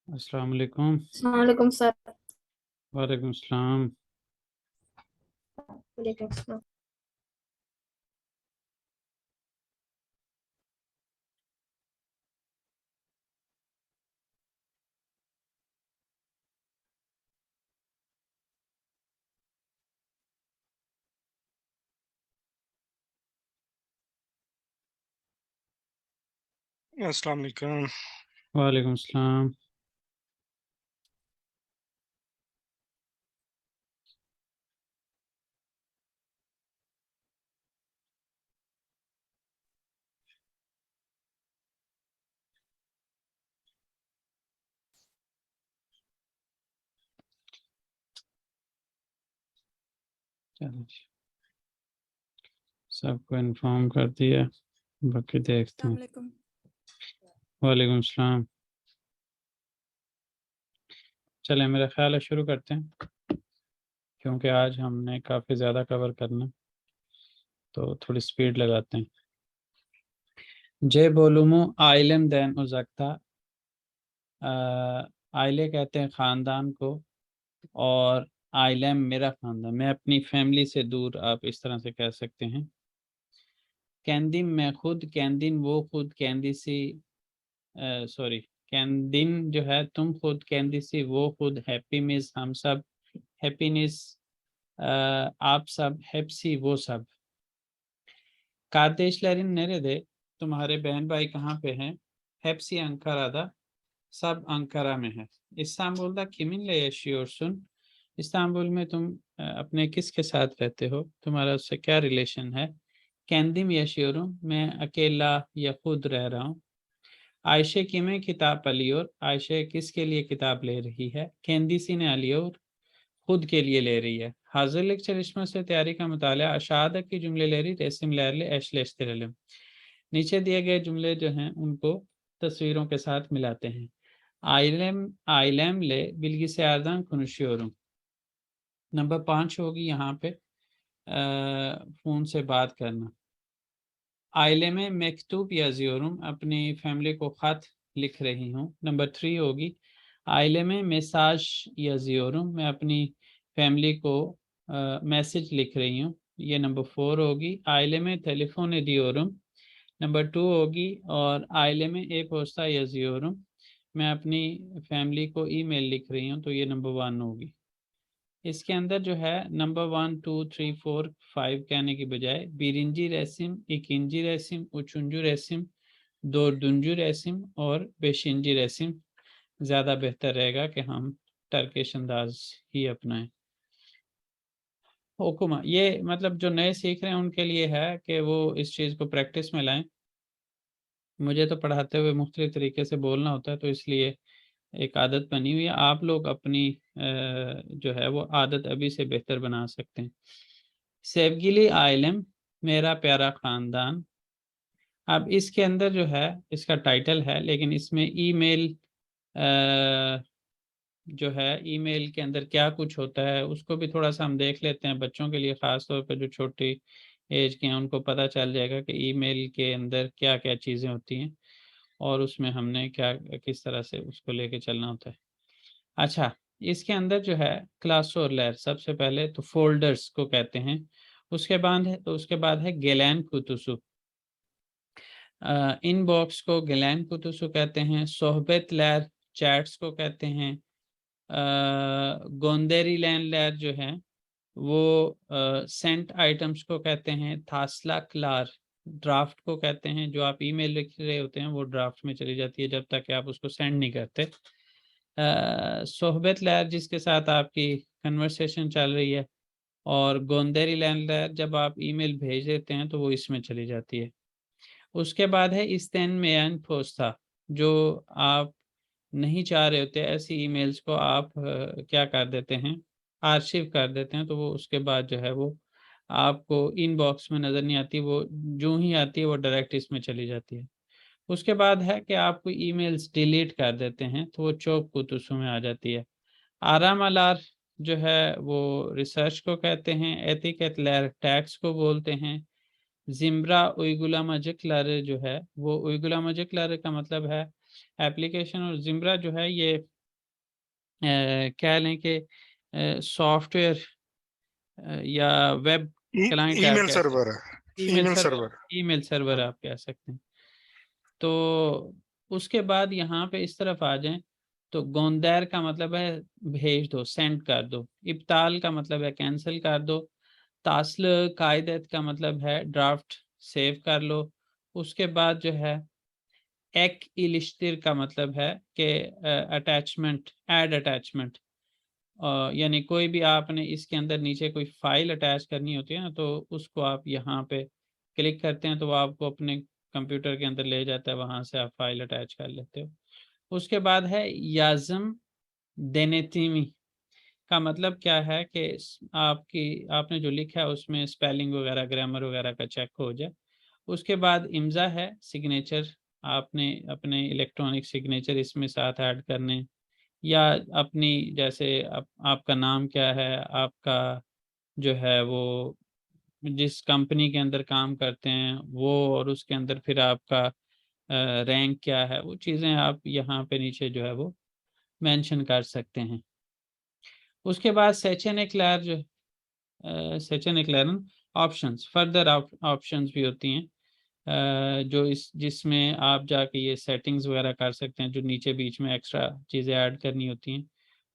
अस्सलाम वालेकुम। वालेकुम सर। वालेकुम सलाम। वालेकुम सलाम। अस्सलाम वालेकुम। वालेकुम सलाम। चलो जी, सबको इन्फॉर्म कर दिया, बाकी देखते हैं। वालेकुम। वालेकुम सलाम। चले, मेरा ख्याल है शुरू करते हैं, क्योंकि आज हमने काफ़ी ज़्यादा कवर करना, तो थोड़ी स्पीड लगाते हैं। जे बोलूमो आइलम दैन उजकता, आइले कहते हैं ख़ानदान को, और आइलम मेरा ख़ानदान, मैं अपनी फैमिली से दूर, आप इस तरह से कह सकते हैं। कैंदिन मैं खुद, कैंदिन वो खुद, कैंदिसी सॉरी, कैंदिन जो है तुम खुद, कैंदिसी वो खुद, हैप्पी मीन्स हम सब, हैप्पीनेस आप सब, हैप्सी वो सब। कार्देशलरिन नेरे दे, तुम्हारे बहन भाई कहाँ पे हैं? हैप्सी अंकारा दा, सब अंकारा में है। इस्तांबुल दा किमिनले yaşıyorsun, इस्तांबुल में तुम अपने किसके साथ रहते हो, तुम्हारा उससे क्या रिलेशन है? kendim yaşıyorum, मैं अकेला या खुद रह रहा हूँ। आयशे किमें किताब alıyor, आयशे किसके लिए किताब ले रही है? kendisine alıyor, खुद के लिए ले रही है। hazırlık çalışması तैयारी का मुताला, aşağıdaki cümleleri resimlerle eşleştirelim। नीचे दिए गए जुमले जो हैं उनको तस्वीरों के साथ मिलाते हैं। ailemle bilgisayardan konuşuyorum। नंबर 5 होगी यहाँ पे फ़ोन से बात करना। आइले में मेक्तूब yazıyorum, अपनी फैमिली को ख़त लिख रही हूँ। नंबर 3 होगी आइले में मैसेज yazıyorum, मैं अपनी फैमिली को मैसेज लिख रही हूँ। ये नंबर 4 होगी। आइले में टेलीफोन ediyorum, नंबर 2 होगी। और आइले में e-posta yazıyorum, मैं अपनी फैमिली को ईमेल लिख रही हूँ, तो ये नंबर 1 होगी। इसके अंदर जो है नंबर 1 2 3 4 5 कहने की बजाय बिरिंजी रेसिम, इकिंजी रेसिम, उचुंजू रेसिम, दौरदुंजू रेसिम और बेशिंजी रेसिम ज़्यादा बेहतर रहेगा कि हम टर्किश अंदाज ही अपनाएं। हुकुमा, ये मतलब जो नए सीख रहे हैं उनके लिए है कि वो इस चीज़ को प्रैक्टिस में लाएं। मुझे तो पढ़ाते हुए मुख्तलिफ तरीके से बोलना होता है, तो इसलिए एक आदत बनी हुई है। आप लोग अपनी जो है वो आदत अभी से बेहतर बना सकते हैं। सेवगिली आइलम, मेरा प्यारा ख़ानदान। अब इसके अंदर जो है इसका टाइटल है, लेकिन इसमें ईमेल जो है ईमेल के अंदर क्या कुछ होता है उसको भी थोड़ा सा हम देख लेते हैं। बच्चों के लिए ख़ास तौर पर जो छोटी एज के हैं उनको पता चल जाएगा कि ईमेल के अंदर क्या क्या चीज़ें होती हैं और उसमें हमने क्या किस तरह से उसको लेके चलना होता है। अच्छा, इसके अंदर जो है क्लास और लेयर, सबसे पहले तो फोल्डर्स को कहते हैं। उसके बाद है गेलैन कुतुसु, इनबॉक्स को गेलैन कुतुसु कहते हैं। सोहबत लेयर चैट्स को कहते हैं। गोंदेरी लैन लेयर जो है वो सेंट आइटम्स को कहते हैं। थासला क्लार ड्राफ्ट को कहते हैं, जो आप ईमेल लिख रहे होते हैं वो ड्राफ्ट में चली जाती है जब तक कि आप उसको सेंड नहीं करते। सोहबत लेयर जिसके साथ आपकी कन्वर्सेशन चल रही है, और गोंदेरी लैन लेयर जब आप ईमेल भेज देते हैं तो वो इसमें चली जाती है। उसके बाद है इस्तेन मेन पोस्ता, जो आप नहीं चाह रहे होते ऐसी ईमेल्स को आप क्या कर देते हैं, आर्शिव कर देते हैं, तो वो उसके बाद जो है वो आपको इनबॉक्स में नज़र नहीं आती, वो जो ही आती है वो डायरेक्ट इसमें चली जाती है। उसके बाद है कि आप कोई ईमेल्स डिलीट कर देते हैं तो वो चौक कुतुसु में आ जाती है। आराम अलार जो है वो रिसर्च को कहते हैं। एथिकेट लेयर टैक्स को बोलते हैं। जिम्ब्रा उइगुलामजिकलर जो है वो उइगुलामजिकलर का मतलब है एप्लीकेशन, और जिम्ब्रा जो है ये कह लें कि सॉफ्टवेयर या वेब क्लाइंट आप ईमेल कह सकते सर्वर है, हैं, email email server, server. Email server आप कह सकते हैं। तो उसके बाद यहाँ पे इस तरफ आ जाएं तो गोंदैर का मतलब है भेज दो, सेंड कर दो। इब्ताल का मतलब है कैंसिल कर दो। तास्ल कायदत का मतलब है ड्राफ्ट सेव कर लो। उसके बाद जो है एक इलिश्तिर का मतलब है कि अटैचमेंट, ऐड अटैचमेंट, यानी कोई भी आपने इसके अंदर नीचे कोई फाइल अटैच करनी होती है ना, तो उसको आप यहाँ पे क्लिक करते हैं तो वो आपको अपने कंप्यूटर के अंदर ले जाता है, वहाँ से आप फाइल अटैच कर लेते हो। उसके बाद है याज़म देनेतीमी का मतलब क्या है कि आपने जो लिखा है उसमें स्पेलिंग वगैरह, ग्रामर वगैरह का चेक हो जाए। उसके बाद इम्ज़ा है सिग्नेचर, आपने अपने इलेक्ट्रॉनिक सिग्नेचर इसमें साथ ऐड करने, या अपनी जैसे आपका नाम क्या है, आपका जो है वो जिस कंपनी के अंदर काम करते हैं वो, और उसके अंदर फिर आपका रैंक क्या है, वो चीज़ें आप यहाँ पे नीचे जो है वो मेंशन कर सकते हैं। उसके बाद सेशन एक्लायर जो सेशन एक्लायरन ऑप्शंस, फर्दर ऑप्शंस भी होती हैं जो इस जिसमें आप जाके ये सेटिंग्स वगैरह कर सकते हैं, जो नीचे बीच में एक्स्ट्रा चीज़ें ऐड करनी होती हैं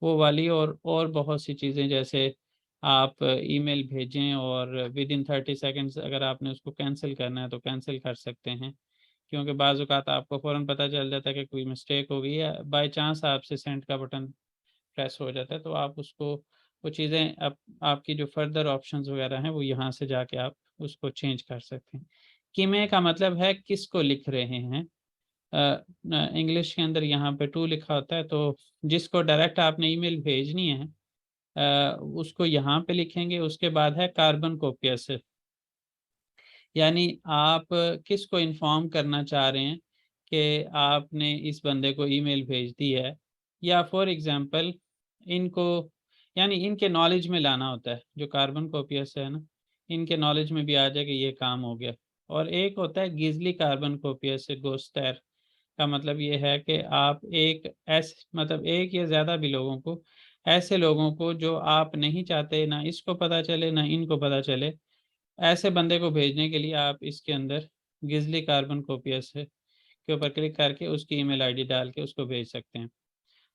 वो वाली, और बहुत सी चीज़ें, जैसे आप ईमेल भेजें और विद इन 30 सेकंड्स अगर आपने उसको कैंसिल करना है तो कैंसिल कर सकते हैं, क्योंकि बाज़ औक़ात आपको फ़ौरन पता चल जाता है कि कोई मिस्टेक हो गई है, बाय चांस आपसे सेंड का बटन प्रेस हो जाता है, तो आप उसको वो चीज़ें आपकी जो फर्दर ऑप्शंस वगैरह हैं वो यहाँ से जाके आप उसको चेंज कर सकते हैं। किमे का मतलब है किसको लिख रहे हैं। इंग्लिश के अंदर यहाँ पे टू लिखा होता है, तो जिसको डायरेक्ट आपने ईमेल भेजनी है उसको यहाँ पे लिखेंगे। उसके बाद है कार्बन कॉपियस, यानी आप किसको इन्फॉर्म करना चाह रहे हैं कि आपने इस बंदे को ईमेल भेज दी है, या फॉर एग्जांपल इनको, यानी इनके नॉलेज में लाना होता है, जो कार्बन कॉपियस है ना, इनके नॉलेज में भी आ जाए कि ये काम हो गया। और एक होता है गिजली कार्बन कॉपियस गोस्टर का मतलब ये है कि आप एक ऐसे मतलब एक या ज़्यादा भी लोगों को, ऐसे लोगों को जो आप नहीं चाहते ना इसको पता चले ना इनको पता चले, ऐसे बंदे को भेजने के लिए आप इसके अंदर गिजली कार्बन कॉपियस है के ऊपर क्लिक करके उसकी ईमेल आईडी डाल के उसको भेज सकते हैं।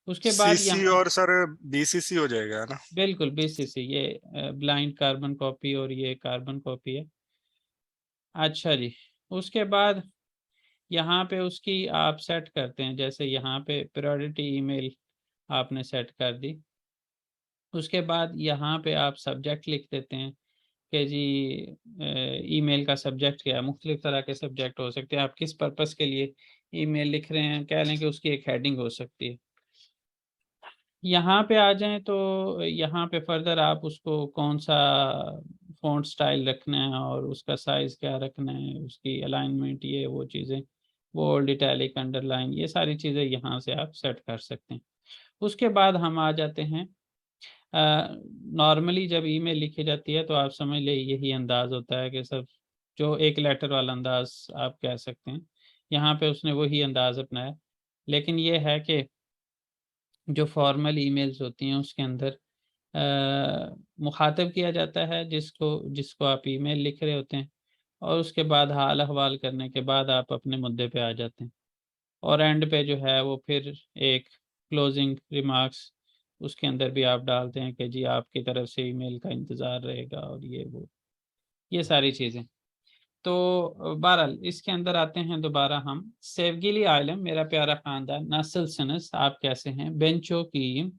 उसके बाद सीसी यहाँ और सर बीसीसी हो जाएगा, है ना? बिल्कुल बीसीसी, ये ब्लाइंड कार्बन कॉपी और ये कार्बन कॉपी है। अच्छा जी, उसके बाद यहाँ पे उसकी आप सेट करते हैं, जैसे यहाँ पे प्रायोरिटी ईमेल आपने सेट कर दी। उसके बाद यहाँ पे आप सब्जेक्ट लिख देते हैं कि जी ईमेल का सब्जेक्ट क्या है। मुख्तलिफ तरह के सब्जेक्ट हो सकते हैं, आप किस पर्पस के लिए ईमेल लिख रहे हैं, कह लें कि उसकी एक हेडिंग हो सकती है। यहाँ पे आ जाएं तो यहाँ पे फर्दर आप उसको कौन सा फ़ॉन्ट स्टाइल रखना है और उसका साइज़ क्या रखना है, उसकी अलाइनमेंट, ये वो चीज़ें, बोल्ड, इटैलिक, अंडरलाइन, ये सारी चीज़ें यहाँ से आप सेट कर सकते हैं। उसके बाद हम आ जाते हैं नॉर्मली जब ईमेल लिखी जाती है तो आप समझ लें यही अंदाज़ होता है कि सब जो एक लेटर वाला अंदाज़ आप कह सकते हैं, यहाँ पे उसने वही अंदाज़ अपनाया। लेकिन ये है कि जो फॉर्मल ईमेल्स होती हैं उसके अंदर मुखातब किया जाता है जिसको जिसको आप ईमेल लिख रहे होते हैं, और उसके बाद हाल अहवाल करने के बाद आप अपने मुद्दे पे आ जाते हैं, और एंड पे जो है वो फिर एक क्लोजिंग रिमार्क्स उसके अंदर भी आप डालते हैं कि जी आपकी तरफ से ईमेल का इंतज़ार रहेगा और ये वो, ये सारी चीज़ें। तो बहरहाल इसके अंदर आते हैं दोबारा हम। सेवगिली आलम, मेरा प्यारा ख़ानदान, नस्ल सनस, आप कैसे हैं? बेंचो की,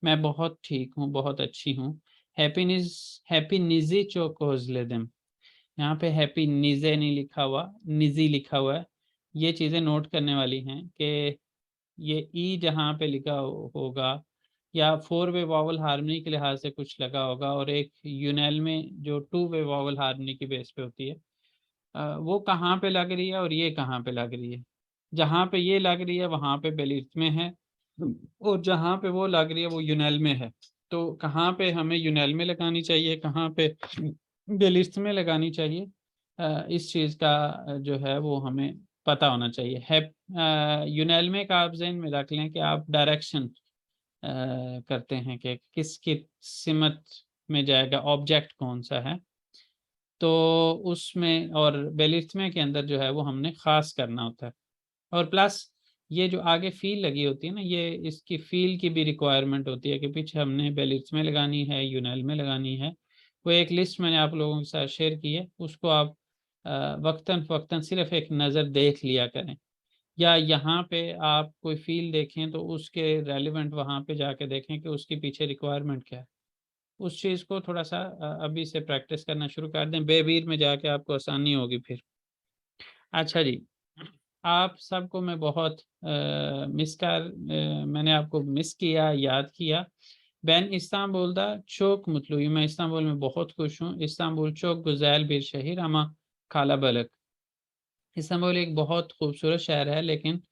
मैं बहुत ठीक हूँ, बहुत अच्छी हूँ। हैप्पी निज़ी चोकोज़लेदम, यहाँ पे हैप्पी निज़े नहीं लिखा हुआ, निज़ी लिखा हुआ है। ये चीज़ें नोट करने वाली हैं कि ये ई जहाँ पे लिखा होगा या 4 वे वॉवल हार्मनी के लिहाज से कुछ लगा होगा, और एक यूनेल में जो 2 वे वॉवल हार्मनी की बेस पे होती है, वो कहाँ पे लग रही है और ये कहाँ पे लग रही है। जहाँ पे ये लग रही है वहाँ पे बेलिफ्ट में है, और जहाँ पे वो लग रही है वो यूनेल में है। तो कहाँ पे हमें यूनेल में लगानी चाहिए, कहाँ पे बेलिफ्ट में लगानी चाहिए, इस चीज़ का जो है वो हमें पता होना चाहिए है। यूनेल में का आप ज़हन में रख लें कि आप डायरेक्शन करते हैं कि किसकी सिमत में जाएगा, ऑब्जेक्ट कौन-सा है। तो उसमें और बेलिस्मे के अंदर जो है वो हमने ख़ास करना होता है। और प्लस ये जो आगे फ़ील लगी होती है ना, ये इसकी फ़ील की भी रिक्वायरमेंट होती है कि पीछे हमने बेलिस्म में लगानी है, यूनेल में लगानी है। वो एक लिस्ट मैंने आप लोगों के साथ शेयर की है, उसको आप वक़्तन-फ़वक़्तन सिर्फ़ एक नज़र देख लिया करें। या यहाँ पे आप कोई फ़ील देखें तो उसके रेलेवेंट वहाँ पे जाके देखें कि उसके पीछे रिक्वायरमेंट क्या है। उस चीज़ को थोड़ा-सा अभी से प्रैक्टिस करना शुरू कर दें, बेबीर में जाके आपको आसानी होगी फिर। अच्छा जी, आप सबको मैं बहुत मैंने आपको मिस किया, याद किया। Ben İstanbul'da çok mutluyum. मैं इस्तांबुल में बहुत खुश हूँ। İstanbul çok güzel bir şehir ama kalabalık। Istanbul एक बहुत खूबसूरत शहर है लेकिन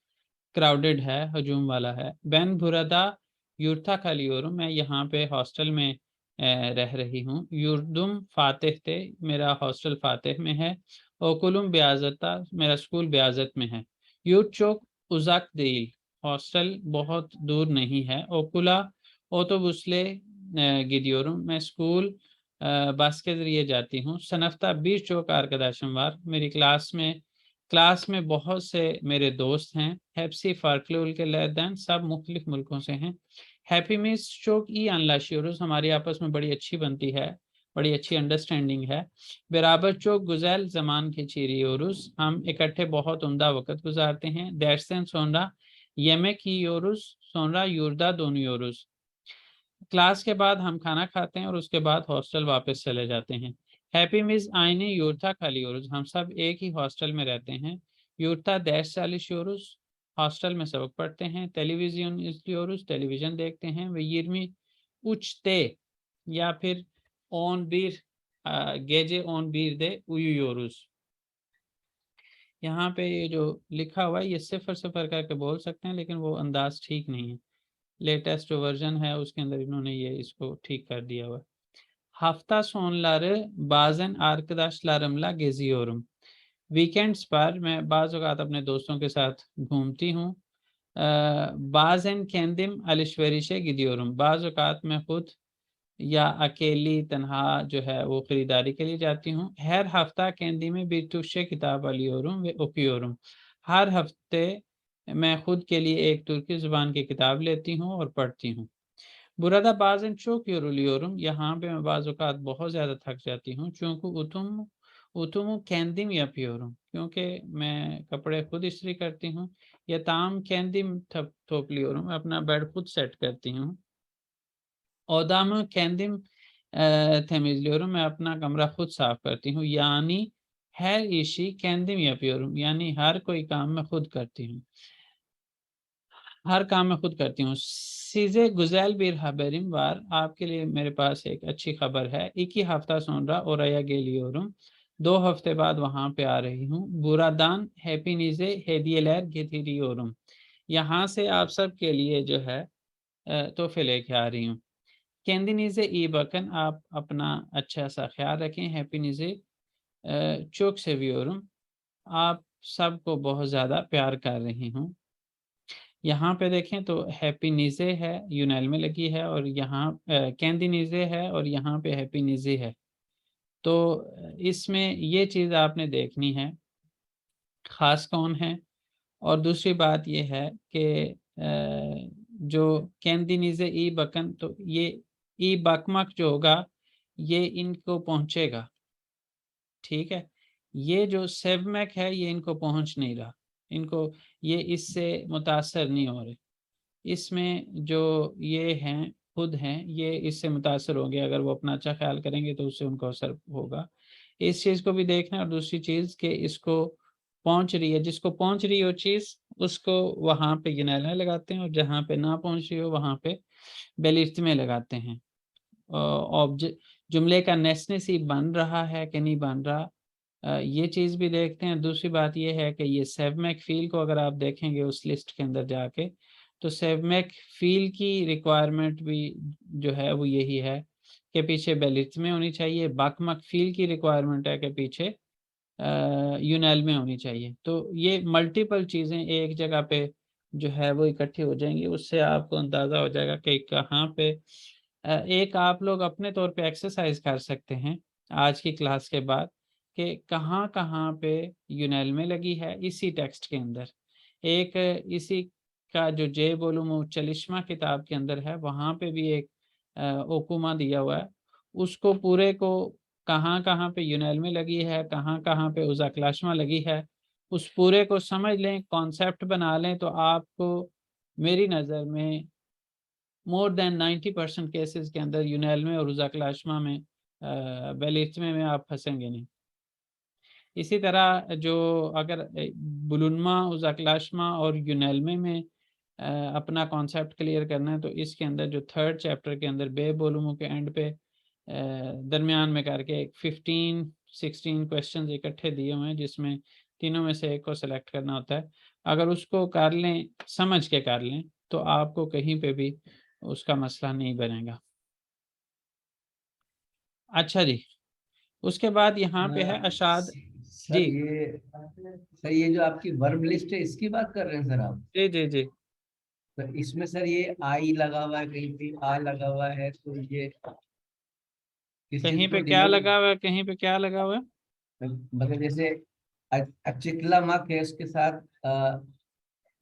क्राउडेड है, हजूम वाला है। Ben burada yurtta kalıyorum। मैं यहाँ पे हॉस्टल में रह रही हूँ। Yurdum Fatih'te, मेरा हॉस्टल फातिह में है। Okulum Beyazıt'ta, मेरा स्कूल बेयाज़त में है। Yurt çok uzak değil, hostel बहुत दूर नहीं है। Okula otobüsle gidiyorum। मैं स्कूल बस के ज़रिए जाती हूँ। Sınıfta birçok arkadaşım var। मेरी क्लास में बहुत से मेरे दोस्त हैं। Hepsi farklı ülkelerden, सब मुख्तलिफ मुल्कों से हैं। Hepimiz çok iyi anlaşıyoruz, हमारी आपस में बड़ी अच्छी बनती है, बड़ी अच्छी अंडरस्टैंडिंग है। बराबर çok güzel zaman geçiriyoruz, हम इकट्ठे बहुत उम्दा वक़्त गुज़ारते हैं। Dersten sonra yemek yiyoruz, sonra yurda dönüyoruz। Class के बाद हम खाना खाते हैं और उसके बाद हॉस्टल वापस चले जाते हैं। Hepimiz aynı yurtta kalıyoruz, हम सब एक ही हॉस्टल में रहते हैं। Yurtta ders çalışıyoruz, हॉस्टल में सबक पढ़ते हैं। Televizyon izliyoruz, टेलीविज़न देखते हैं। ve 23'te या फिर 11 gece 11'de uyuyoruz। यहाँ पे ये जो लिखा हुआ है ये सिफ़र-सिफ़र करके बोल सकते हैं लेकिन वो अंदाज़ ठीक नहीं है। लेटेस्ट जो वर्ज़न है उसके अंदर इन्होंने ये इसको ठीक कर दिया हुआ है। Hafta sonları bazen arkadaşlarımla geziyorum। Weekends पर मैं बाज़ औक़ात अपने दोस्तों के साथ घूमती हूँ। bazen kendim alışverişe gidiyorum। बाज़ औक़ात मैं खुद या अकेली तन्हा जो है वो खरीदारी के लिए जाती हूँ। Her hafta kendime bir Türkçe kitap alıyorum ve okuyorum। हर हफ्ते मैं खुद के लिए एक तुर्की ज़ुबान की किताब लेती हूँ और पढ़ती हूँ। Burada bazen çok yoruluyorum। यहाँ पे मैं बाज़ औक़ात बहुत ज़्यादा थक जाती हूँ। Çünkü utumu kendim yapıyorum। क्योंकि मैं कपड़े खुद इस्त्री करती हूँ। Yatağımı kendim topluyorum। मैं अपना बेड खुद सेट करती हूँ। Odamı kendim temizliyorum। मैं अपना कमरा खुद साफ़ करती हूँ। यानी her işi kendim yapıyorum। यानी हर कोई काम मैं खुद करती हूँ। हर काम मैं खुद करती हूँ। Size güzel bir haberim var। आपके लिए मेरे पास एक अच्छी खबर है। 2 hafta sonra oraya geliyorum। 2 हफ्ते बाद वहाँ पे आ रही हूँ। Buradan hepinize hediyeler getiriyorum। यहाँ से आप सब के लिए जो है तोहफ़े लेके आ रही हूँ। Kendinize iyi bakın। आप अपना अच्छा-सा ख़्याल रखें। Hepinizi çok seviyorum। आप सबको बहुत ज़्यादा प्यार कर रही हूँ। यहाँ पे देखें तो हैप्पीनिज़े है, यूनेल में लगी है और यहाँ कैंदिनिज़े है और यहाँ पे हैप्पीनिज़े है। तो इसमें ये चीज़ आपने देखनी है, ख़ास कौन है? और दूसरी बात ये है कि जो कैंदिनिज़े ई बकन तो ये ई बकमक जो होगा, ये इनको पहुँचेगा, ठीक है? ये जो सेवमेक है, ये इनको पहुँच नहीं रहा। इनको ये इससे मुतासर नहीं हो रहे। इसमें जो ये हैं, खुद हैं, ये इससे मुतासर होंगे। अगर वो अपना अच्छा ख़्याल करेंगे तो उससे उनको असर होगा। इस चीज़ को भी देखना है और दूसरी चीज़ कि इसको पहुँच रही है, जिसको पहुँच रही हो चीज़, उसको वहाँ पे गिनैला लगाते हैं और जहाँ पे ना पहुँच रही हो, वहाँ पे बेलिस्मे लगाते हैं। ऑब्जे जुमले का नेस-नसीब बन रहा है कि नहीं बन रहा, ये चीज़ भी देखते हैं। दूसरी बात ये है कि ये सेवमेक फ़ील को अगर आप देखेंगे उस लिस्ट के अंदर जाके, तो सेवमेक फ़ील की रिक्वायरमेंट भी जो है वो यही है कि पीछे बेलिस्मे होनी चाहिए। बकमक फ़ील की रिक्वायरमेंट है कि पीछे यूनेल में होनी चाहिए। तो ये मल्टीपल चीज़ें एक जगह पे जो है वो इकट्ठी हो जाएंगी, उससे आपको अंदाज़ा हो जाएगा कि कहाँ पे एक आप लोग अपने तौर पे एक्सरसाइज कर सकते हैं आज की क्लास के बाद कि कहाँ कहाँ पे यूनेल लगी है इसी टेक्स्ट के अंदर। एक इसी का जो जे वोलुम चलिश्मा किताब के अंदर है, वहाँ पे भी एक ओकुमा दिया हुआ है। उसको पूरे को कहाँ कहाँ पे यूनेल लगी है, कहाँ कहाँ पे उज़ाक्लाश्मा लगी है, उस पूरे को समझ लें, कॉन्सेप्ट बना लें, तो आपको मेरी नज़र में मोर देन 90% केसेस के अंदर यूनेल और उज़ाक्लाश्मा में बेलिस्मे में आप फंसेंगे नहीं। इसी तरह जो अगर बुलुनमा, उज़ाक्लाश्मा और यूनेल्मे में अपना कॉन्सेप्ट क्लियर करना है, तो इसके अंदर जो थर्ड चैप्टर के अंदर बे बोलुमों के एंड पे दरमियान में करके एक 15-16 क्वेश्चंस इकट्ठे दिए हुए हैं, जिसमें तीनों में से एक को सेलेक्ट करना होता है। अगर उसको कर लें, समझ के कर लें, तो आपको कहीं पे भी उसका मसला नहीं बनेगा। अच्छा जी, उसके बाद यहाँ पे है अशाद। सर जी ये जो आपकी वर्ब लिस्ट है इसकी बात कर रहे हैं सर आप? जी जी जी। तो इसमें सर ये आई लगा हुआ है, कहीं पे आ लगा हुआ है, तो ये किस कहीं चीज को पे क्या डिनोट? लगा हुआ है, कहीं पे क्या लगा हुआ है? मतलब जैसे अचितला मक है, उसके साथ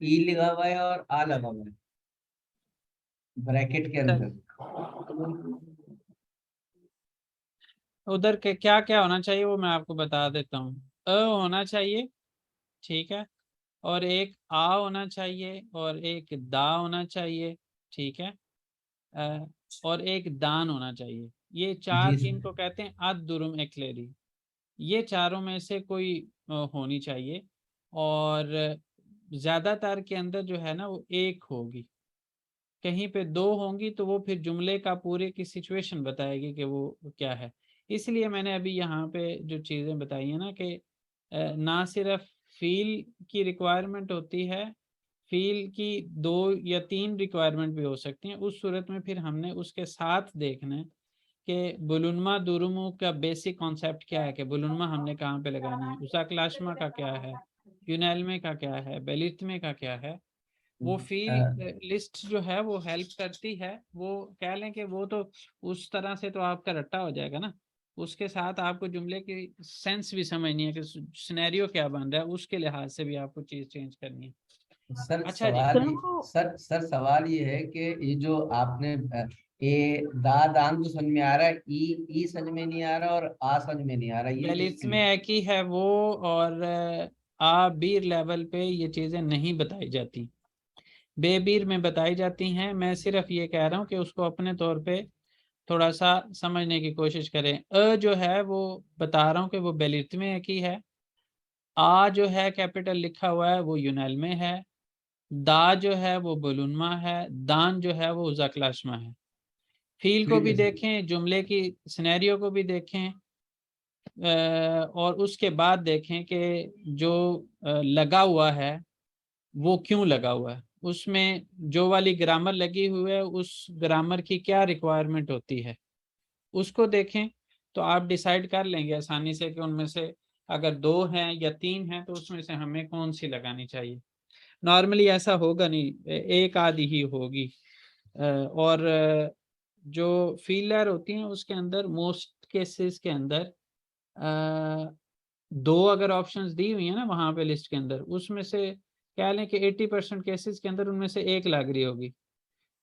ई लगा हुआ है और आ लगा हुआ है ब्रैकेट के सर, अंदर। उधर के क्या क्या होना चाहिए वो मैं आपको बता देता हूँ। अ होना चाहिए, ठीक है, और एक आ होना चाहिए, और एक दा होना चाहिए, ठीक है, अ, और एक दान होना चाहिए। ये जी चार सर। इनको कहते हैं अद दुरुम एक्लेरी। ये चारों में से कोई होनी चाहिए, और ज़्यादातर के अंदर जो है ना वो एक होगी। कहीं पे दो होंगी तो वो फिर जुमले का पूरे की सिचुएशन बताएगी कि वो क्या है। इसलिए मैंने अभी यहाँ पे जो चीज़ें बताई हैं ना कि ना सिर्फ फ़ील की रिक्वायरमेंट होती है, फ़ील की 2 या 3 रिक्वायरमेंट भी हो सकती हैं। उस सूरत में फिर हमने उसके साथ देखना है कि बुलुनमा दुरुमु का बेसिक कॉन्सेप्ट क्या है, कि बुलुनमा हमने कहाँ पे लगानी है, उसाक्लाशमा का क्या है, यूनेल्मे का क्या है, बेलिथ्मे का क्या है। वो फील लिस्ट जो है वो हेल्प करती है। वो कह लें कि वो तो उस तरह से तो आपका रट्टा हो जाएगा ना, उसके साथ आपको जुमले की सेंस भी समझनी है कि सिनेरियो क्या बन रहा है, उसके लिहाज से भी आपको चीज़ चेंज करनी है। सर अच्छा जी। सवाल सर सवाल ये है कि ये जो आपने ए दा दान तो समझ में आ रहा है, ई समझ में नहीं आ रहा और आ समझ में नहीं आ रहा, ये बेलिस इसके में लिए। एक ही है वो, और आ बीर लेवल पे ये चीज़ें नहीं बताई जाती, बेबीर में बताई जाती हैं। मैं सिर्फ ये कह रहा हूँ कि उसको अपने तौर पे थोड़ा सा समझने की कोशिश करें। अ जो है वो बता रहा हूँ कि वो बेलित में एक ही है। आ जो है कैपिटल लिखा हुआ है वो यूनेल में है। दा जो है वो बुलुनमा है। दान जो है वो उज़ाक्लाशमा है। फील को ठीक भी है सर। देखें, जुमले की सिनेरियो को भी देखें, और उसके बाद देखें कि जो लगा हुआ है वो क्यों लगा हुआ है, उसमें जो वाली ग्रामर लगी हुई है उस ग्रामर की क्या रिक्वायरमेंट होती है, उसको देखें। तो आप डिसाइड कर लेंगे आसानी से कि उनमें से अगर 2 हैं या 3 हैं तो उसमें से हमें कौन सी लगानी चाहिए। नॉर्मली ऐसा होगा नहीं, एक आधी ही होगी। और जो फीलर होती हैं उसके अंदर मोस्ट केसेस के अंदर 2 अगर ऑप्शंस दी हुई है ना वहाँ पे लिस्ट के अंदर, उसमें से कह लें कि 80% केसेस के अंदर उनमें से एक लग रही होगी।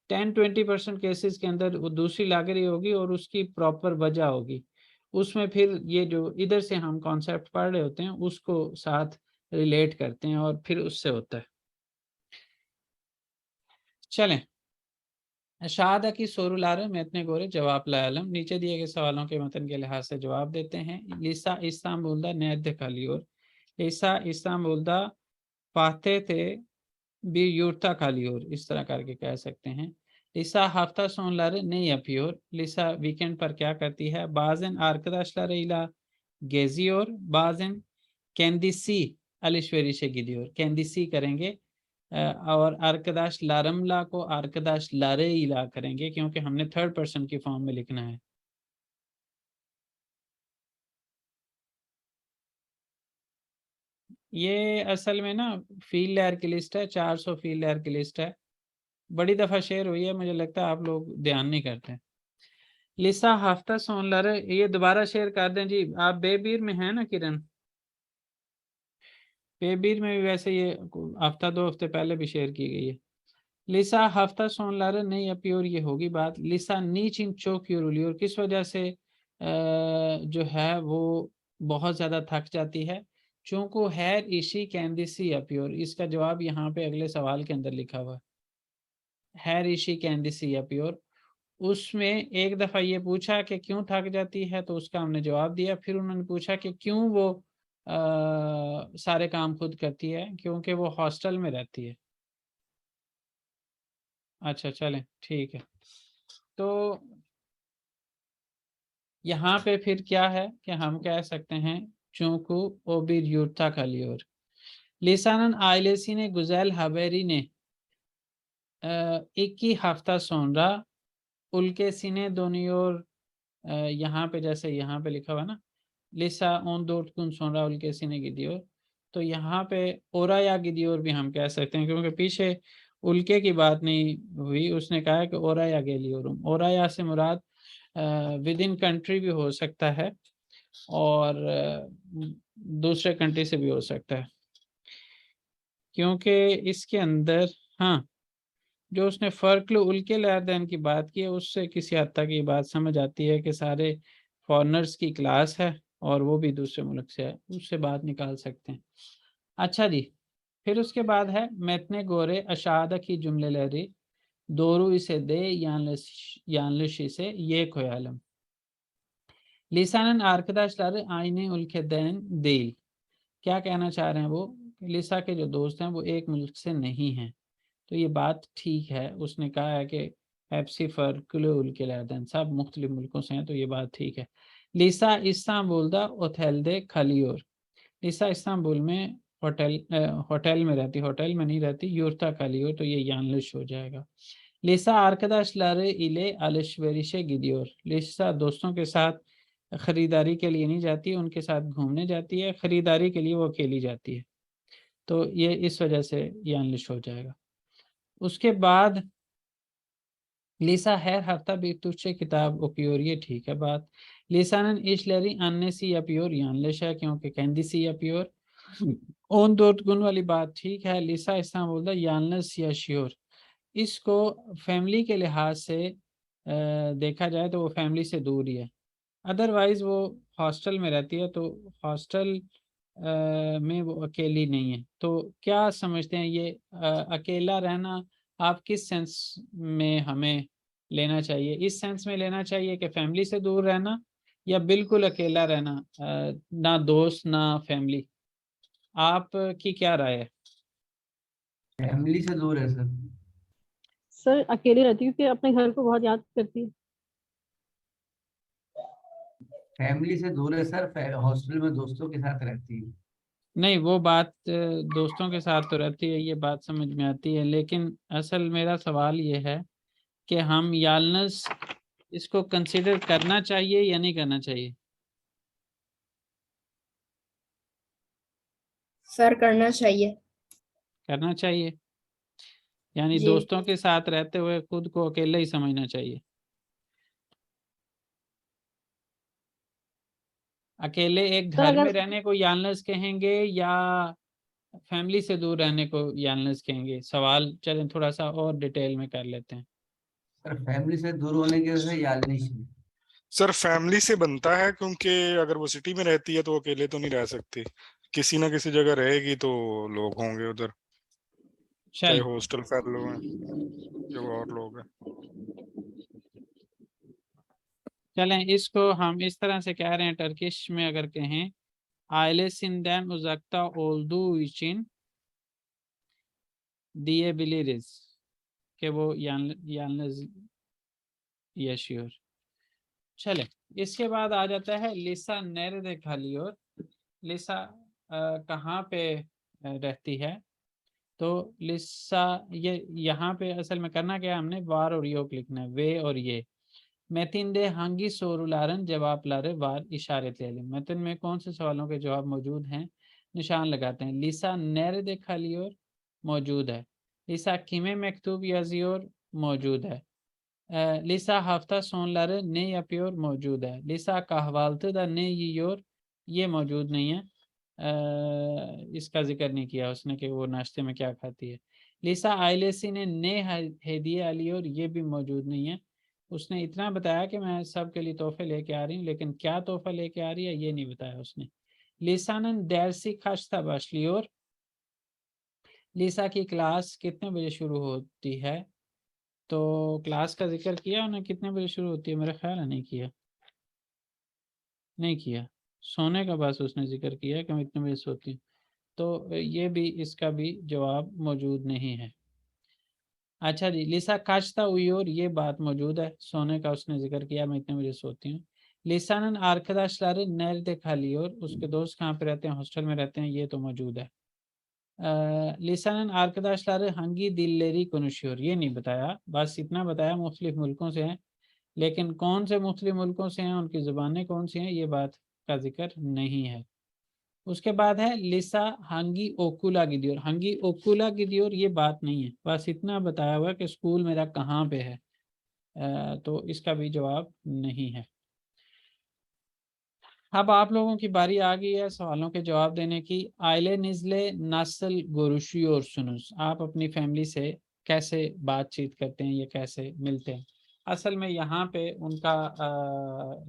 10-20% केसेस के अंदर वो दूसरी लग रही होगी और उसकी प्रॉपर वजह होगी। उसमें फिर ये जो इधर से हम कॉन्सेप्ट पढ़ रहे होते हैं उसको साथ रिलेट करते हैं और फिर उससे होता है। चलें, शाहादा की सोरुल आरम में इतने गोरे जवाब लालम। नीचे दिए गए सवालों के मतन के लिहाज से जवाब देते हैं। लिसा इस्तांबुल दा नैद्य खालियोर, लिसा इस्तांबुल दा पाते थे बी यूरता खालियोर, इस तरह करके कह सकते हैं। लिसा हफ्ता सोन लारे नहीं अपियोर, लिसा वीकेंड पर क्या करती है। बाजन आर्कदाश लारे इला गेजियोर, बाजन कैंदिसी अलिश्वरी से गिदियोर, कैंदिसी करेंगे। और आर्कदाश लारमला को आर्कदाश लारे इला करेंगे क्योंकि हमने थर्ड पर्सन की फॉर्म में लिखना है। ये असल में ना फील्ड लेयर की लिस्ट है, 400 फील्ड लेयर की लिस्ट है, बड़ी दफ़ा शेयर हुई है, मुझे लगता है आप लोग ध्यान नहीं करते। लिसा हफ्ता सोनलर, ये दोबारा शेयर कर दें जी। आप बेबीर में हैं ना किरण? बेबीर में भी वैसे ये हफ्ता 2 हफ्ते पहले भी शेयर की गई है। लिसा हफ्ता सोनलर नहीं अप्योर, ये होगी बात। लिसा नीच इन चोक यूरुलियोर, किस वजह से जो है वो बहुत ज़्यादा थक जाती है? चूंकि हैर इशी कैंडिसी अप्योर, इसका जवाब यहाँ पे अगले सवाल के अंदर लिखा हुआ है। हैर इशी कैंडिसी अप्योर, उसमें एक दफ़ा ये पूछा कि क्यों थक जाती है, तो उसका हमने जवाब दिया। फिर उन्होंने पूछा कि क्यों वो सारे काम खुद करती है, क्योंकि वो हॉस्टल में रहती है। अच्छा चलें, ठीक है। तो यहाँ पे फिर क्या है कि हम कह सकते हैं चूंकु ओबिर यूर्ता खालियोर लिसानन आइलेसी ने गुजैल हवेरी ने 21 हफ्ता सोनरा उल्के सीने दोनों ओर, यहाँ पे जैसे यहाँ पे लिखा हुआ ना लिसा ओन दो कुन सोनरा उल्के सीने गिदियोर, तो यहाँ पे ओरा या गिदियोर भी हम कह सकते हैं, क्योंकि पीछे उल्के की बात नहीं हुई, उसने कहा है कि ओरा या गेलियोरुम। ओरा या से मुराद विद इन कंट्री भी हो सकता है और दूसरे कंट्री से भी हो सकता है, क्योंकि इसके अंदर हाँ जो उसने फ़र्कल उल्के लहरदैन की बात की है, उससे किसी हद तक ये बात समझ आती है कि सारे फॉरेनर्स की क्लास है और वो भी दूसरे मुल्क से है, उससे बात निकाल सकते हैं। अच्छा जी, फिर उसके बाद है मैतने गोरे अशादा की जुमले लहरी दोरू इसे दे यानलशी से ये खोयालम लिसानन आर्कदाशलार आईने उल्के दैन देल, क्या कहना चाह रहे हैं वो? लिसा के जो दोस्त हैं वो एक मुल्क से नहीं हैं, तो ये बात ठीक है। उसने कहा है कि पेप्सी फ़र्कल के लैर्दन सब मुख्तलिफ मुल्कों से हैं, तो ये बात ठीक है। लिसा इस्तांबुल दा ओथेल दे खलियोर, लिसा इस्तांबुल में होटल में रहती, होटल में नहीं रहती। यूर्ता खलियोर, तो ये यानलुश हो जाएगा। लिसा आर्कदाशलारे इले अलिश्वेरिशे गिदियोर, लिसा दोस्तों के साथ खरीदारी के लिए नहीं जाती, उनके साथ घूमने जाती है। खरीदारी के लिए वो अकेली जाती है, तो ये इस वजह से यानलिश हो जाएगा। उसके बाद लिसा हैर हफ्ता बीतुचे किताब ओपियोर, ये ठीक है बात। लिसानन इशलरी अन्ने सी अपियोर यानलिश है, क्योंकि कैंडी सी अपियोर ओन दो गुण वाली बात ठीक है। लिसा इस्लाम बोलता यानलिस या श्योर, इसको फैमिली के लिहाज से देखा जाए तो वो फैमिली से दूर ही है, अदरवाइज वो हॉस्टल में रहती है, तो हॉस्टल में वो अकेली नहीं है। तो क्या समझते हैं ये अकेला रहना आप किस सेंस में हमें लेना चाहिए? इस सेंस में लेना चाहिए कि फैमिली से दूर रहना, या बिल्कुल अकेला रहना, ना दोस्त ना फैमिली? आप की क्या राय है? फैमिली से दूर है सर। सर अकेले रहती हूँ कि अपने घर को बहुत याद करती है। फैमिली से दूर है सर, हॉस्टल में दोस्तों के साथ रहती है। नहीं, वो बात दोस्तों के साथ तो रहती है, ये बात समझ में आती है, लेकिन असल मेरा सवाल ये है कि हम यालनस इसको कंसिडर करना चाहिए या नहीं करना चाहिए? सर करना चाहिए। करना चाहिए, यानी जी दोस्तों के साथ रहते हुए खुद को अकेला ही समझना चाहिए। अकेले एक सर घर में अगर रहने को यालनस कहेंगे या फैमिली से दूर रहने को यालनस कहेंगे? सवाल चलें थोड़ा सा और डिटेल में कर लेते हैं। सर फैमिली से दूर होने की वजह से यालनिश है। सर फैमिली से बनता है, क्योंकि अगर वो सिटी में रहती है तो अकेले तो नहीं रह सकती, किसी ना किसी जगह रहेगी तो लोग होंगे उधर, चाहे चल हॉस्टल फेलो हैं जो और लोग हैं। चलें, इसको हम इस तरह से कह रहे हैं, टर्किश में अगर कहें आइलेसिंदन उजक्ता ओल्दू इचिन दिए बिलीरिस, कि वो यालनस यश्योर। चले, इसके बाद आ जाता है लिसा नेरे खालियोर। लिसा कहाँ पे रहती है? तो लिसा ये यहाँ पे असल में करना क्या है, हमने वार और योग लिखना है, वे और ये। मैतिंदे हांगी सोरुलारन जवाब लारे वार इशारे तेलिम, मैतिन में कौन से सवालों के जवाब मौजूद हैं? निशान लगाते हैं। लिसा nerede kalıyor मौजूद है। लिसा kime mektup yazıyor मौजूद है। Lisa hafta sonları ne yapıyor मौजूद है। Lisa kahvaltıda ne yiyor ये मौजूद नहीं है। इसका जिक्र नहीं किया उसने कि वो नाश्ते में क्या खाती है। लिसा ailesine ne hediye alıyor ये भी मौजूद नहीं है। उसने इतना बताया कि मैं सबके लिए तोहफे लेके आ रही हूँ, लेकिन क्या तोहफा लेके आ रही है ये नहीं बताया उसने। Lisa'nın dersi kaçta başlıyor? लिसा की क्लास कितने बजे शुरू होती है? तो क्लास का जिक्र किया उन्हें, कितने बजे शुरू होती है? मेरा ख्याल है नहीं किया, नहीं किया। सोने का बस उसने जिक्र किया कि मैं इतने बजे सोती हूँ, तो ये भी, इसका भी जवाब मौजूद नहीं है। अच्छा जी, लिसा काचता हुई और ये बात मौजूद है, सोने का उसने जिक्र किया, मैं इतने बजे सोती हूँ। लिसानन arkadaşları nerede kalıyor, उसके दोस्त कहाँ पे रहते हैं, हॉस्टल में रहते हैं, ये तो मौजूद है। लिसानन arkadaşları hangi dilleri konuşuyor ये नहीं बताया, बस इतना बताया मुख्तलिफ मुल्कों से हैं, लेकिन कौन से मुख्तलिफ मुल्कों से हैं, उनकी ज़ुबानें कौन सी हैं, ये बात का जिक्र नहीं है। उसके बाद है लिसा हंगी ओकुला गिदियोर। हंगी ओकुला गिदियोर ये बात नहीं है, बस इतना बताया हुआ कि स्कूल मेरा कहाँ पे है, तो इसका भी जवाब नहीं है। अब आप लोगों की बारी आ गई है सवालों के जवाब देने की। आइले निजले नस्ल गोरुशियोर सुनुस, आप अपनी फैमिली से कैसे बातचीत करते हैं, ये कैसे मिलते हैं? असल में यहाँ पे उनका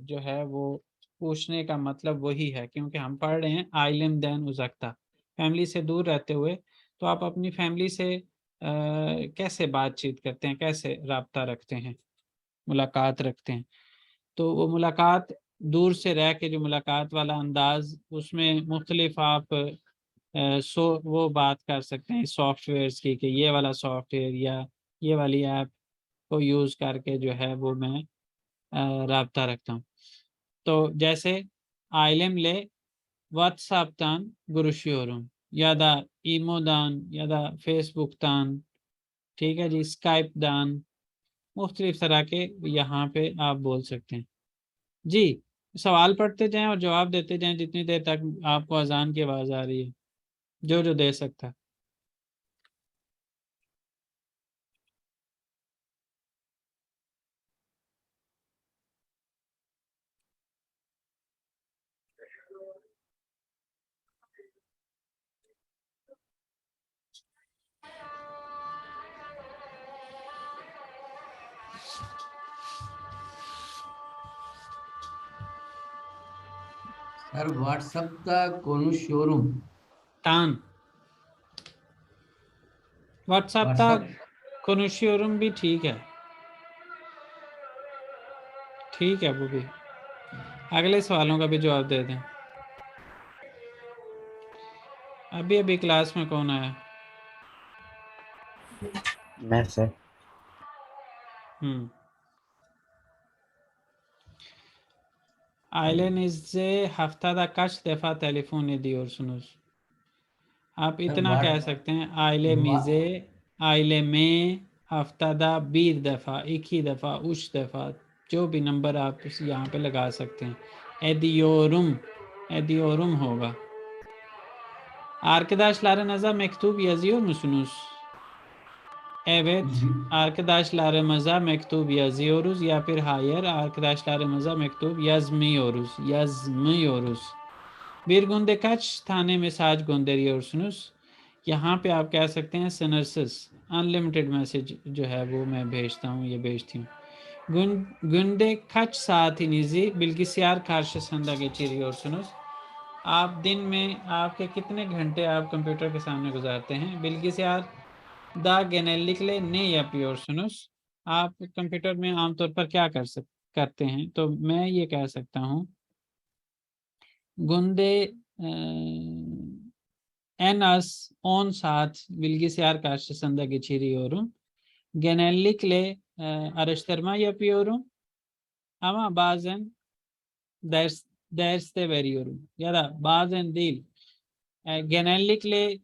जो है वो पूछने का मतलब वही है, क्योंकि हम पढ़ रहे हैं आइलम दैन उज़क्ता, फैमिली से दूर रहते हुए, तो आप अपनी फैमिली से कैसे बातचीत करते हैं, कैसे राब्ता रखते हैं, मुलाकात रखते हैं? तो वो मुलाकात दूर से रह के जो मुलाकात वाला अंदाज, उसमें मुख्तलिफ आप वो बात कर सकते हैं सॉफ्टवेयर्स की, कि ये वाला सॉफ्टवेयर या ये वाली ऐप को यूज़ करके जो है वो मैं राब्ता रखता हूँ। तो जैसे आइलम ले व्हाट्सएप'tan görüşüyorum या दा ईमो'dan या दा फेसबुक'tan, ठीक है जी, स्काइप'dan, मुख्तलिफ तरह के यहाँ पे आप बोल सकते हैं। जी, सवाल पढ़ते जाएं और जवाब देते जाएं जितनी देर तक आपको अजान की आवाज़ आ रही है, जो दे सकता है। सर व्हाट्सएप'ta konuşuyorum। तान व्हाट्सएप'ta व्हाट्सएप konuşuyorum भी ठीक है, ठीक है वो भी। अगले सवालों का भी जवाब दे दें। अभी अभी क्लास में कौन आया? मैं sir. Ailenizde haftada kaç defa telefon ediyorsunuz? आप सर इतना कह सकते हैं आइले में हफ्तादा 1 दफ़ा, 1 ही दफ़ा, 3 दफ़ा, जो भी नंबर आप यहाँ पे लगा सकते हैं। ediyorum होगा। Arkadaşlarınıza mektup yazıyor musunuz? Evet, arkadaşlarımıza mektup yazıyoruz ya फिर hayır, arkadaşlarımıza mektup yazmıyoruz। Bir günde kaç tane mesaj gönderiyorsunuz? यहाँ पे आप कह सकते हैं sınırsız, अनलिमिटेड मैसेज जो है वो मैं भेजता हूँ, ये भेजती हूँ। Günde kaç saatinizi bilgisayar karşısında geçiriyorsunuz? आप दिन में आपके कितने घंटे आप कंप्यूटर के सामने गुजारते हैं? bilgisayar da genellikle ne yapıyorsunuz? आप कंप्यूटर में आमतौर पर क्या करते हैं? तो मैं ये कह सकता हूँ günde en az 10 saat bilgisayar karşısında geçiriyorum. Genellikle araştırma yapıyorum ama bazen derste veriyorum ya da bazen değil. Genellikle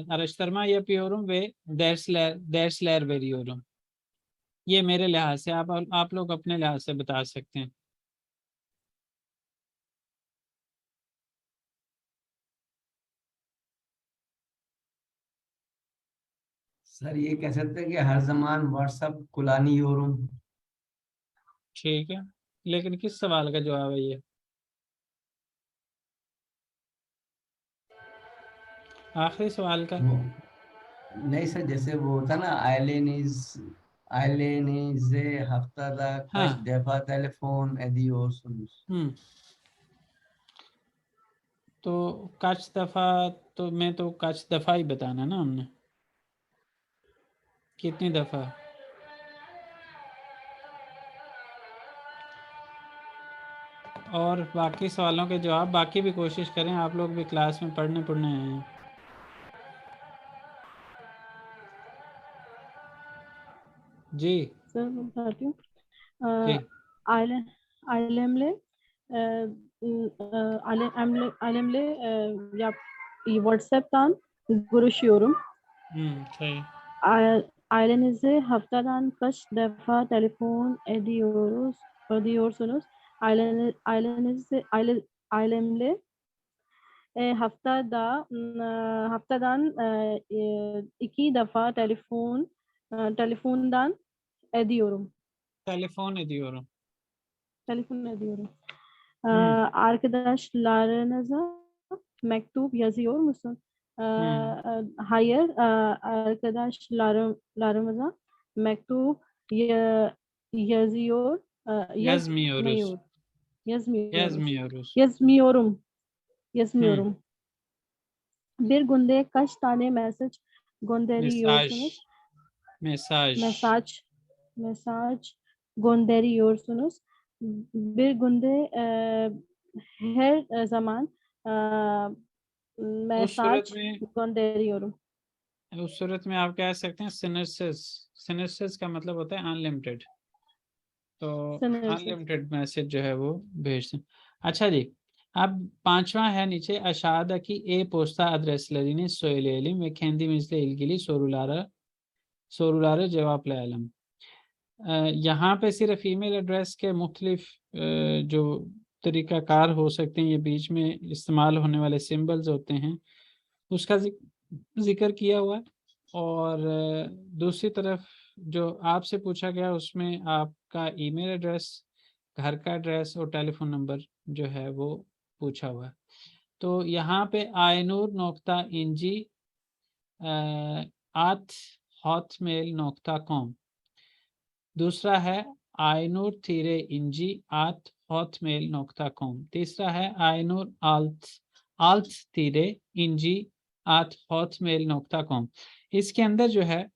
araştırma yapıyorum ve dersler veriyorum. ये मेरे लिहाज से, आप लोग अपने लिहाज से बता सकते हैं। सर ये कह सकते हैं कि हर जमान व्हाट्सएप कुलानी यूरुम। ठीक है, लेकिन किस सवाल का जवाब है ये? आखिरी सवाल का। वो नहीं सर, जैसे वो होता ना आइलेनिज हफ्ता हाँ। कश दफा टेलीफोन एदियोसुस। तो कच दफा, तो मैं तो कच दफा ही बताना ना हमने, कितनी दफा। और बाकी सवालों के जवाब बाकी भी कोशिश करें, आप लोग भी क्लास में पढ़ने आए हैं। जी सर मैं बताती हूँ। जी आइलेमले आइलेमले या WhatsApp'tan görüşüyorum. सही। Ailenize haftadan kaç defa telefon ediyorsunuz? Ailemle haftadan 2 defa telefondan ediyorum. Telefon ediyorum. Telefon ediyorum. Hmm. Arkadaşlarınıza mektup yazıyor musun? Hayır, arkadaşlarımıza mektup yazmıyor. Yazmıyoruz. Yazmıyoruz. Yazmıyoruz. Yazmıyorum. Bir günde kaç tane mesaj gönderiyorsunuz? Mesaj. Mesaj gönderiyorsunuz. Bir günde her zaman उस सूरत mesaj में gönderiyorum. उस सूरत में आप कह सकते हैं सिनर्सिस। सिनर्सिस का मतलब होता है अनलिमिटेड, तो Sınırsız. अनलिमिटेड मैसेज जो है वो भेजते हैं। अच्छा जी, अब पांचवा है नीचे, aşağıdaki e-posta adreslerini söyleyelim ve kendimizle ilgili soruları cevaplayalım। यहाँ पे सिर्फ ईमेल एड्रेस के मुख्तलिफ जो तरीक़ाकार हो सकते हैं, ये बीच में इस्तेमाल होने वाले सिंबल्स होते हैं, उसका जिक्र किया हुआ है। और दूसरी तरफ जो आपसे पूछा गया उसमें आपका ईमेल एड्रेस, घर का एड्रेस और टेलीफोन नंबर जो है वो पूछा हुआ है। तो यहाँ पे ainur.inji@hotmail.com, दूसरा है ainur-inji@hotmail.com, तीसरा है ainur-alt-inji@hotmail.com। इसके अंदर जो है,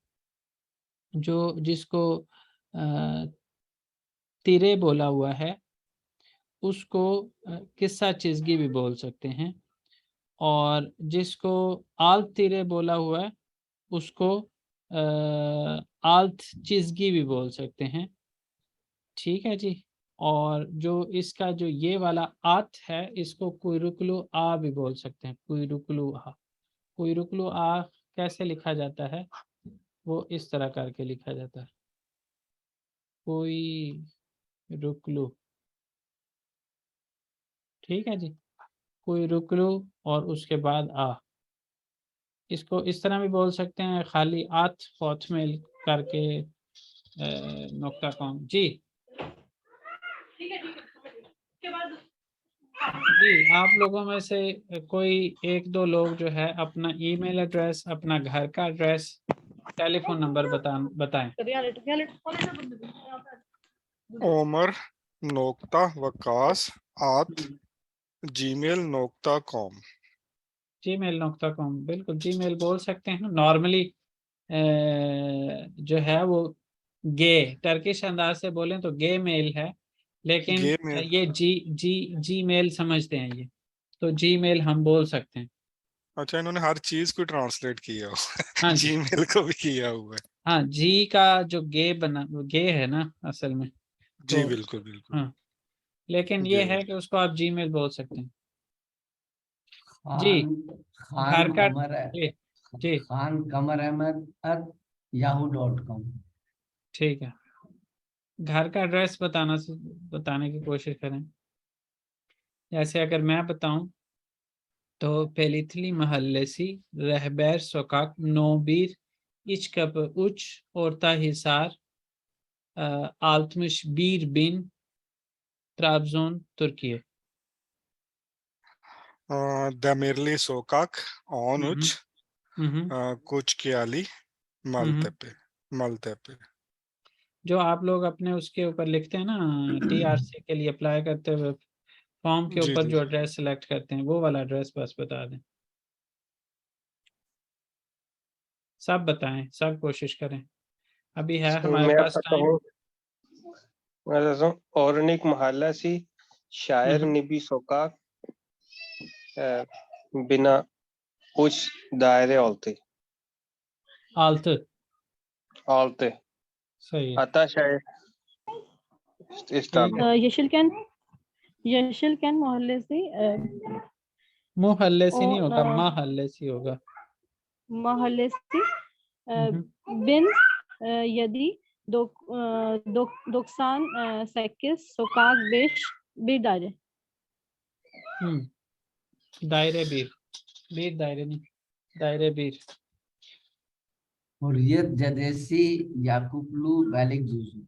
जो जिसको तिरे बोला हुआ है उसको किस्सा चिज़गी भी बोल सकते हैं, और जिसको आल्त तिरे बोला हुआ है उसको आल्त चिज़गी भी बोल सकते हैं। ठीक है जी। और जो इसका जो ये वाला आत है, इसको कुयरुकुलु आ भी बोल सकते हैं। कुयरुकुलु आ, कुयरुकुलु आ कैसे लिखा जाता है, वो इस तरह करके लिखा जाता है, कुयरुकुलु। ठीक है जी, कुयरुकुलु और उसके बाद आ, इसको इस तरह भी बोल सकते हैं, खाली आत हॉटमेल करके .com। जी जी, आप लोगों में से कोई एक दो लोग जो है अपना ईमेल एड्रेस, अपना घर का एड्रेस, टेलीफोन नंबर बताएं। omar.waqas@gmail.com। gmail.com, बिल्कुल जीमेल बोल सकते हैं। नॉर्मली जो है वो गे, टर्किश अंदाज से बोलें तो गे मेल है, लेकिन गे मेल। ये जी मेल समझते हैं ये, तो जी मेल हम बोल सकते हैं। अच्छा, इन्होंने हर चीज को ट्रांसलेट किया हुआ हाँ है। जी, जीमेल को भी किया हुआ है। हाँ जी का जो गे है ना असल में, जी तो बिल्कुल बिल्कुल। हाँ, लेकिन ये है कि उसको आप जी मेल बोल सकते हैं। जी, घर का जी जी खान कमर अहमद @yahoo.com। ठीक है, घर का एड्रेस बताने की कोशिश करें। जैसे अगर मैं बताऊं तो पेलिथली महल्लेसी रहबर सोकाक 9 bir İç kapı uç, orta hisar, altmış bir bin, Trabzon, Türkiye. Demirli Sokak, Hı 13, hı. Koçkiali, Maltepe, Maltepe. जो आप लोग अपने उसके ऊपर लिखते हैं ना, टीआरसी के लिए अप्लाई करते हुए फॉर्म के जी ऊपर जी जो एड्रेस सेलेक्ट करते हैं वो वाला एड्रेस बस बता दें। सब बताएं, सब कोशिश करें, अभी है हमारे मैं पास आपका टाइम। कहूँ, मैं बताता हूँ, औरनिक मोहल्ला सी, शायर हम्म। निबी सोकाक, बिना कुछ दायरे औलते altı औलते सही है। आता शायर इस्ताम ठीक में। है। यशल कैन मोहल्ले से मोहल्ले से नहीं होगा, और महल्ले से होगा। मोहल्ले से हम्म। बिन यदि doksan 8 sokak 5 bir daire. दायरे बीर, बीर दायरे नहीं, दायरे बीर। हुर्रियत जदेसी याकूबलू बेलिगजुजू।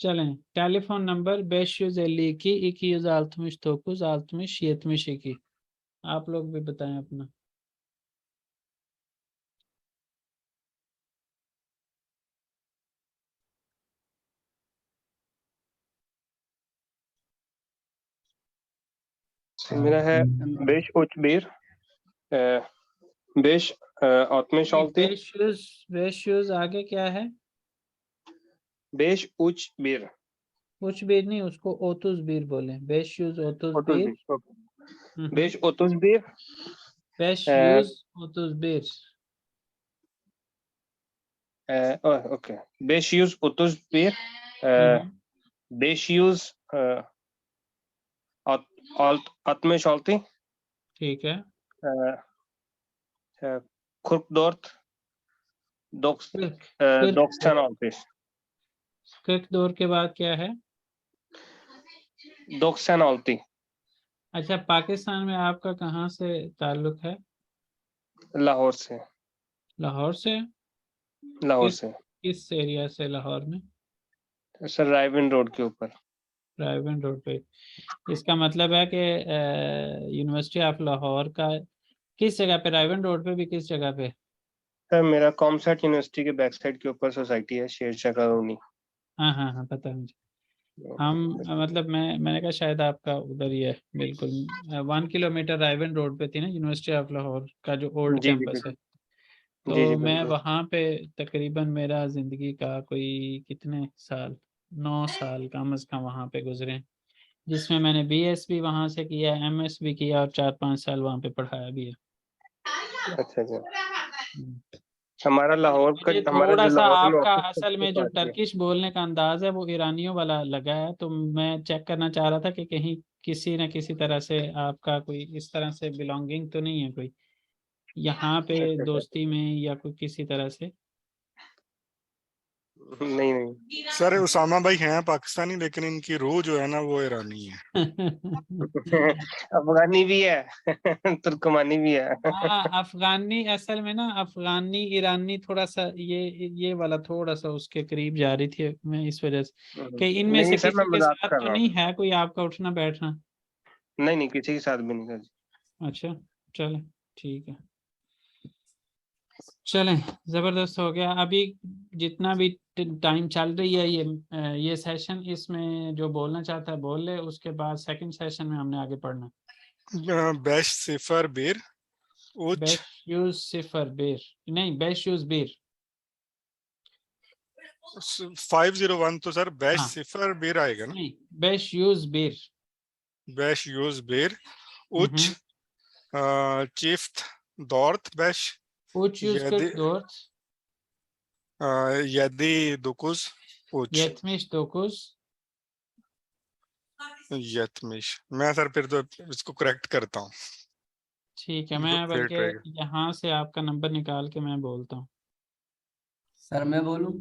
Çelen. Telefon number 552 269 60 72। आप लोग भी बताएं अपना। मेरा है बेश उच बीर, बेश आत्मिश औलती, 500 आगे क्या है? बेश उच बीर, कुछ बीर नहीं, उसको 30 बीर बोले। 500 30 ओतुस बीर। बीर, बेश ओतुस बीर, 500 30 बीर। ओके, बेश यूज ओतुस बीर, बेश यूज आत्मिश औलती, ठीक है। खुर्कदोर्त, क्रिक दोक्सन औलती, दौर के बाद क्या है? दोक्सन औलती, अच्छा, पाकिस्तान में आपका कहाँ से ताल्लुक है? लाहौर से, लाहौर से? लाहौर किस से किस एरिया से लाहौर में? सर, रायविन रोड के ऊपर। रायवन रोड पे। इसका मतलब है कि यूनिवर्सिटी ऑफ लाहौर का किस जगह पे? रायवन रोड पे भी किस जगह पे? सर मेरा कॉमसेट यूनिवर्सिटी के बैक साइड के ऊपर सोसाइटी है, शेरशाह कॉलोनी। हाँ हाँ हाँ, पता है मुझे। हम मतलब मैंने कहा शायद आपका उधर ही है। बिल्कुल 1 किलोमीटर रायवन रोड पे थी ना यूनिवर्सिटी ऑफ लाहौर का जो ओल्ड जी जी कैंपस है। बिल्कुल, जी जी तो मैं बिल्कुल। वहाँ पे तकरीबन मेरा ज़िंदगी का कोई कितने साल, 9 साल कम से कम वहाँ पे गुजरे, जिसमें मैंने बीएस भी वहाँ से किया, एमएस भी किया और 4-5 साल वहाँ पे पढ़ाया भी है। अच्छा अच्छा, हमारा लाहौर का, मुझे हमारा थोड़ा जो सा लाहौर में आपका ऑफिस असल में जो टर्किश बोलने का अंदाज है वो ईरानियों वाला लगा है, तो मैं चेक करना चाह रहा था कि कहीं किसी न किसी तरह से आपका कोई इस तरह से बिलोंगिंग तो नहीं है कोई यहाँ पे दोस्ती में या कोई किसी तरह से। नहीं नहीं सर उसामा भाई हैं पाकिस्तानी, लेकिन इनकी रूह जो है ना वो ईरानी है। अफगानी भी है, तुर्कमानी भी है। हाँ, अफगानी असल में ना, अफगानी ईरानी थोड़ा सा ये वाला थोड़ा सा उसके करीब जा रही थी मैं, इस वजह से कि इनमें नहीं से सर, मैं किसी के मजाक साथ कर तो रहा नहीं है कोई आपका उठना बैठना? हूँ। नहीं किसी के साथ भी नहीं सर। अच्छा, चले ठीक है, चलें, जबरदस्त हो गया। अभी जितना भी टाइम चल रही है ये सेशन, इसमें जो बोलना चाहता है बोल ले, उसके बाद सेकंड सेशन में हमने आगे पढ़ना। बेश सिफर बीर उच बेश यूज सिफर बेर नहीं, बेश यूज बीर 501 तो सर बेश हाँ। सिफर बीर आएगा ना। नहीं, बेश यूज बीर। बेश यूज बीर उच चिफ्ट दौर्त बेश उच यूज यदि kırk dört, यदि दुकुज उच 79 यतमिश। मैं सर फिर तो इसको करेक्ट करता हूँ। ठीक है, मैं फिर बल्कि ट्राई यहाँ से आपका नंबर निकाल के मैं बोलता हूँ। सर मैं बोलूं?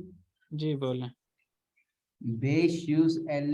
जी बोलें। बेश यूज एल